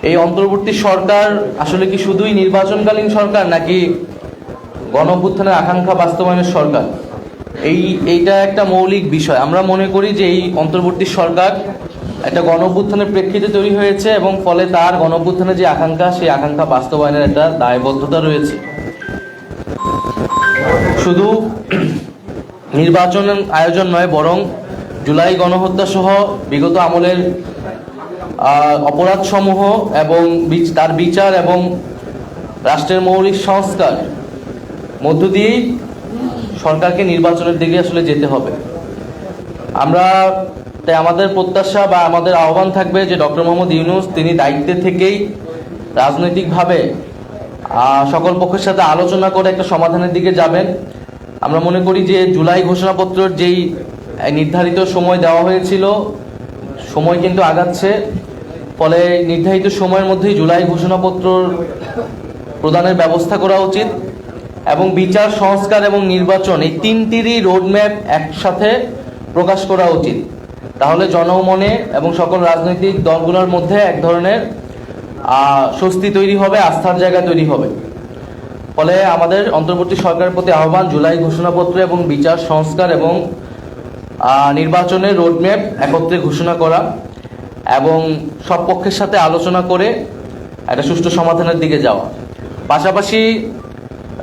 এই অন্তর্বর্তী সরকার আসলে কি শুধুই নির্বাচনকালীন সরকার নাকি গণঅভ্যুত্থানের আকাঙ্ক্ষা বাস্তবায়নের সরকার? এইটা একটা মৌলিক বিষয়। আমরা মনে করি যে এই অন্তর্বর্তী সরকার একটা গণঅভ্যুত্থানের প্রেক্ষিতে তৈরি হয়েছে এবং ফলে তার গণঅভ্যুত্থানের যে আকাঙ্ক্ষা, সেই আকাঙ্ক্ষা বাস্তবায়নের একটা দায়বদ্ধতা রয়েছে। শুধু নির্বাচন আয়োজন নয়, বরং জুলাই গণহত্যা সহ বিগত আমলের অপরাধসমূহ এবং তার বিচার এবং রাষ্ট্রের মৌলিক সংস্কার মধ্য দিয়েই সরকারকে নির্বাচনের দিকে আসলে যেতে হবে। তাই আমাদের প্রত্যাশা বা আমাদের আহ্বান থাকবে যে ডক্টর মোহাম্মদ ইউনূস তিনি দায়িত্বে থেকেই রাজনৈতিকভাবে সকল পক্ষের সাথে আলোচনা করে একটা সমাধানের দিকে যাবেন। আমরা মনে করি যে জুলাই ঘোষণাপত্রের যেই নির্ধারিত সময় দেওয়া হয়েছিল, সময় কিন্তু আগাচ্ছে, ফলে নির্ধারিত সময়ের মধ্যেই জুলাই ঘোষণাপত্র প্রদানের ব্যবস্থা করা উচিত এবং বিচার, সংস্কার এবং নির্বাচন এই তিনটিরই রোডম্যাপ একসাথে প্রকাশ করা উচিত। তাহলে জনমনে এবং সকল রাজনৈতিক দলগুলোর মধ্যে এক ধরনের স্বস্তি তৈরি হবে, আস্থার জায়গা তৈরি হবে। ফলে আমাদের অন্তর্বর্তী সরকারের প্রতি আহ্বান, জুলাই ঘোষণাপত্র এবং বিচার, সংস্কার এবং নির্বাচনের রোডম্যাপ একত্রে ঘোষণা করা এবং সব পক্ষের সাথে আলোচনা করে একটা সুষ্ঠু সমাধানের দিকে যাওয়া। পাশাপাশি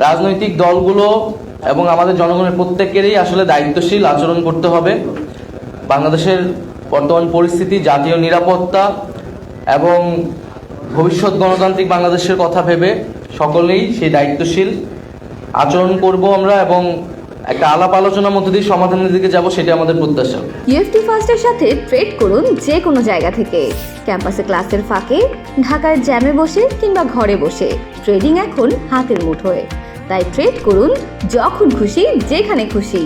রাজনৈতিক দলগুলো এবং আমাদের জনগণের প্রত্যেকেরই আসলে দায়িত্বশীল আচরণ করতে হবে। বাংলাদেশের বর্তমান পরিস্থিতি, জাতীয় নিরাপত্তা এবং ভবিষ্যৎ গণতান্ত্রিক বাংলাদেশের কথা ভেবে সকলেই সেই দায়িত্বশীল আচরণ করব আমরা এবং একটা আলাপ আলোচনার মধ্যে দিয়ে সমাধানের দিকে যাব, সেটা আমাদের প্রত্যাশা। ইউএফটি ফার্স্টের সাথে ট্রেড করুন যে কোনো জায়গা থেকে, ক্যাম্পাসে ক্লাসের ফাঁকে, ঢাকার জ্যামে বসে কিংবা ঘরে বসে। ট্রেডিং এখন হাতের মুঠোয়, তাই ট্রেড করুন যখন খুশি, যেখানে খুশি।